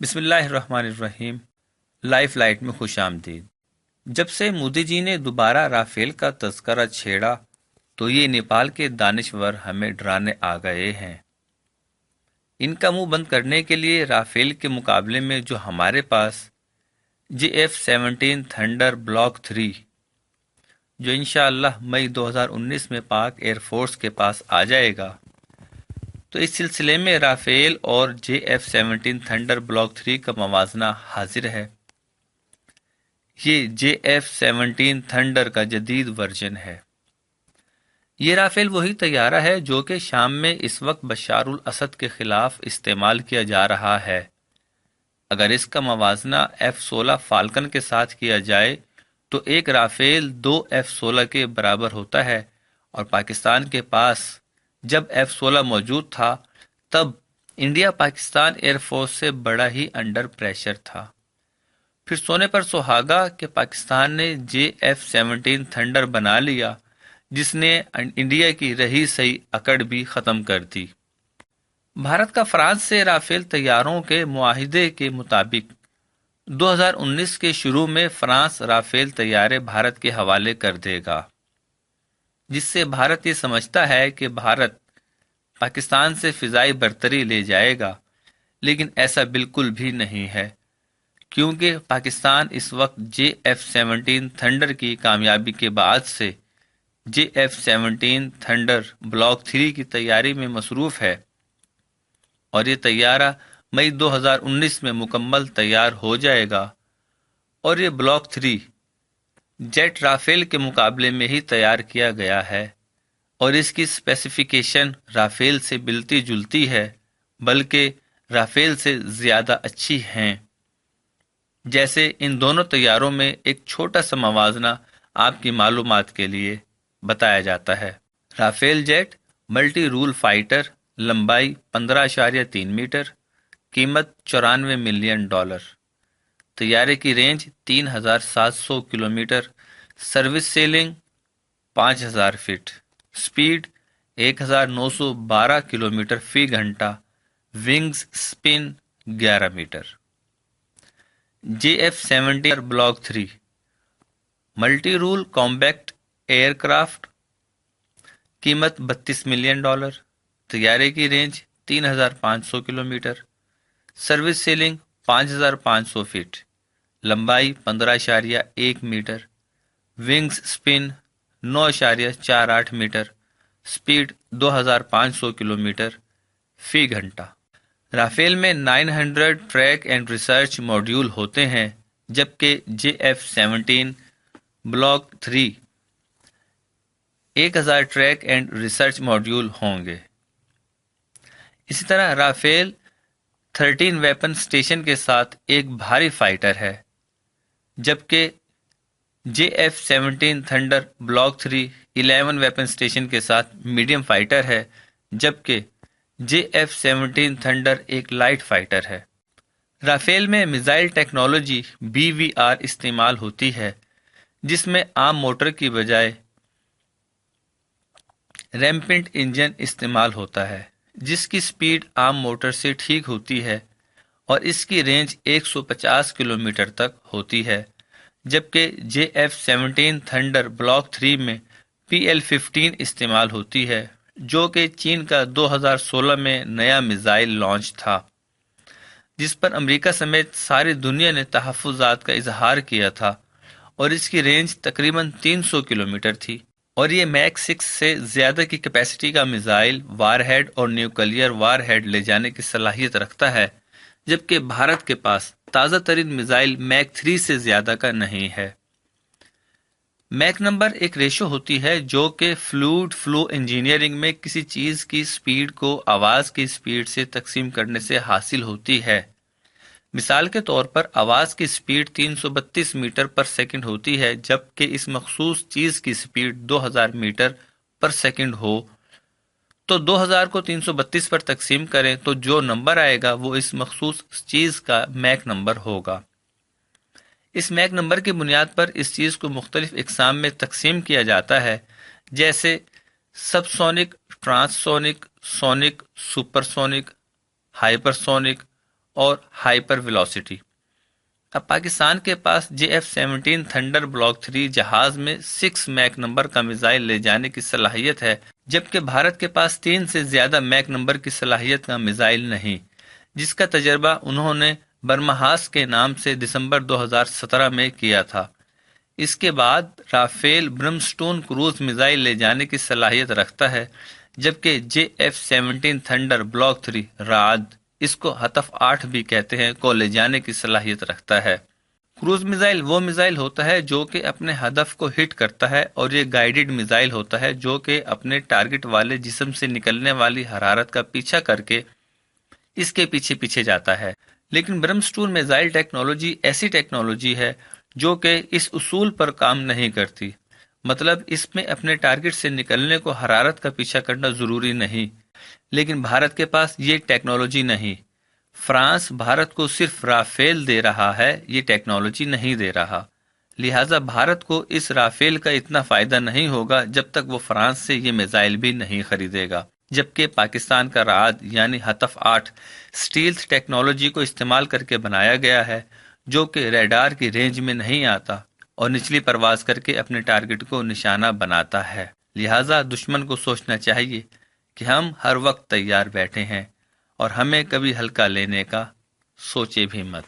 بسم اللہ الرحمن الرحیم۔ لائف لائٹ میں خوش آمدید۔ جب سے مودی جی نے دوبارہ رافیل کا تذکرہ چھیڑا تو یہ نیپال کے دانشور ہمیں ڈرانے آ گئے ہیں۔ ان کا منہ بند کرنے کے لیے رافیل کے مقابلے میں جو ہمارے پاس JF-17 تھنڈر بلاک 3 جو انشاءاللہ مئی 2019 میں پاک ایئر فورس کے پاس آ جائے گا، تو اس سلسلے میں رافیل اور JF-17 تھنڈر بلاک 3 کا موازنہ حاضر ہے۔ یہ JF-17 تھنڈر کا جدید ورژن ہے۔ یہ رافیل وہی طیارہ ہے جو کہ شام میں اس وقت بشار الاسد کے خلاف استعمال کیا جا رہا ہے۔ اگر اس کا موازنہ F-16 فالکن کے ساتھ کیا جائے تو ایک رافیل 2 F-16 کے برابر ہوتا ہے، اور پاکستان کے پاس جب F-16 موجود تھا تب انڈیا پاکستان ایئر فورس سے بڑا ہی انڈر پریشر تھا۔ پھر سونے پر سہاگا کہ پاکستان نے JF-17 تھنڈر بنا لیا، جس نے انڈیا کی رہی سہی اکڑ بھی ختم کر دی۔ بھارت کا فرانس سے رافیل طیاروں کے معاہدے کے مطابق 2019 کے شروع میں فرانس رافیل طیارے بھارت کے حوالے کر دے گا، جس سے بھارت یہ سمجھتا ہے کہ بھارت پاکستان سے فضائی برتری لے جائے گا، لیکن ایسا بالکل بھی نہیں ہے، کیونکہ پاکستان اس وقت JF-17 تھنڈر کی کامیابی کے بعد سے JF-17 تھنڈر بلاک 3 کی تیاری میں مصروف ہے، اور یہ طیارہ مئی 2019 میں مکمل تیار ہو جائے گا، اور یہ بلاک 3 جیٹ رافیل کے مقابلے میں ہی تیار کیا گیا ہے، اور اس کی اسپیسیفیکیشن رافیل سے ملتی جلتی ہے، بلکہ رافیل سے زیادہ اچھی ہیں۔ جیسے ان دونوں طیاروں میں ایک چھوٹا سا موازنہ آپ کی معلومات کے لیے بتایا جاتا ہے۔ Rafale jet multi role fighter, لمبائی 15.3 میٹر، قیمت $94 ملین، طیارے کی range 3700 kilometre, service ceiling 5000 feet, speed 1912 kilometre فی گھنٹہ، wings span 11 metre. JF-17 block 3 multi role compact aircraft, قیمت $32 ملین، طیارے کی range 3500 kilometre, service ceiling 5500 feet, لمبائی 15.1 میٹر، ونگز سپن 9.48 میٹر، سپیڈ 2500 کلومیٹر فی گھنٹہ۔ رافیل میں 900 ٹریک اینڈ ریسرچ ماڈیول ہوتے ہیں، جبکہ JF-17 block 3 1000 track and research module ہوں گے۔ اسی طرح رافیل 13 ویپن اسٹیشن کے ساتھ ایک بھاری فائٹر ہے، جبکہ JF-17 thunder block 3 11 weapon station کے ساتھ میڈیم فائٹر ہے، جبکہ JF-17 تھنڈر ایک لائٹ فائٹر ہے۔ رافیل میں میزائل ٹیکنالوجی BVR استعمال ہوتی ہے، جس میں عام موٹر کی بجائے ریمپنٹ انجن استعمال ہوتا ہے، جس کی سپیڈ عام موٹر سے ٹھیک ہوتی ہے، اور اس کی رینج 150 کلومیٹر تک ہوتی ہے، جبکہ JF-17 تھنڈر بلاک 3 میں PL-15 استعمال ہوتی ہے، جو کہ چین کا 2016 میں نیا میزائل لانچ تھا، جس پر امریکہ سمیت ساری دنیا نے تحفظات کا اظہار کیا تھا، اور اس کی رینج تقریباً 300 کلومیٹر تھی، اور یہ میک 6 سے زیادہ کی کیپیسٹی کا میزائل، وار ہیڈ اور نیوکلیئر وار ہیڈ لے جانے کی صلاحیت رکھتا ہے، جبکہ بھارت کے پاس تازہ ترین میزائل میک 3 سے زیادہ کا نہیں ہے۔ میک نمبر ایک ریشو ہوتی ہے جو کہ فلوئڈ فلو انجینئرنگ میں کسی چیز کی سپیڈ کو آواز کی سپیڈ سے تقسیم کرنے سے حاصل ہوتی ہے۔ مثال کے طور پر آواز کی سپیڈ 332 میٹر پر سیکنڈ ہوتی ہے، جبکہ اس مخصوص چیز کی سپیڈ 2000 میٹر پر سیکنڈ ہو، تو 2000 کو 332 پر تقسیم کریں تو جو نمبر آئے گا وہ اس مخصوص چیز کا میک نمبر ہوگا۔ اس میک نمبر کی بنیاد پر اس چیز کو مختلف اقسام میں تقسیم کیا جاتا ہے، جیسے subsonic, transonic, sonic, supersonic, hypersonic اور ہائپر ویلوسٹی۔ اب پاکستان کے پاس JF-17 تھنڈر بلاک 3 جہاز میں 6 میک نمبر کا میزائل لے جانے کی صلاحیت ہے، جبکہ بھارت کے پاس 3 سے زیادہ میک نمبر کی صلاحیت کا میزائل نہیں، جس کا تجربہ انہوں نے برماہاس کے نام سے دسمبر 2017 میں کیا تھا۔ اس کے بعد رافیل برمسٹون کروز میزائل لے جانے کی صلاحیت رکھتا ہے، جبکہ JF-17 تھنڈر بلاک 3 رعد، اس کو حطف 8 بھی کہتے ہیں، کو لے جانے کی صلاحیت رکھتا ہے۔ کروز میزائل وہ میزائل ہوتا ہے جو کہ اپنے ہدف کو ہٹ کرتا ہے، اور یہ گائیڈڈ میزائل ہوتا ہے جو کہ اپنے ٹارگٹ والے جسم سے نکلنے والی حرارت کا پیچھا کر کے اس کے پیچھے پیچھے جاتا ہے۔ لیکن برمسٹون میزائل ٹیکنالوجی ایسی ٹیکنالوجی ہے جو کہ اس اصول پر کام نہیں کرتی، مطلب اس میں اپنے ٹارگٹ سے نکلنے کو حرارت کا پیچھا کرنا ضروری نہیں۔ لیکن بھارت کے پاس یہ ٹیکنالوجی نہیں۔ فرانس بھارت کو صرف رافیل دے رہا ہے، یہ ٹیکنالوجی نہیں دے رہا، لہٰذا بھارت کو اس رافیل کا اتنا فائدہ نہیں ہوگا جب تک وہ فرانس سے یہ میزائل بھی نہیں خریدے گا۔ جبکہ پاکستان کا رعد یعنی حطف 8 سٹیلتھ ٹیکنالوجی کو استعمال کر کے بنایا گیا ہے، جو کہ ریڈار کی رینج میں نہیں آتا اور نچلی پرواز کر کے اپنے ٹارگٹ کو نشانہ بناتا ہے۔ لہٰذا دشمن کو سوچنا چاہیے کہ ہم ہر وقت تیار بیٹھے ہیں اور ہمیں کبھی ہلکا لینے کا سوچے بھی مت۔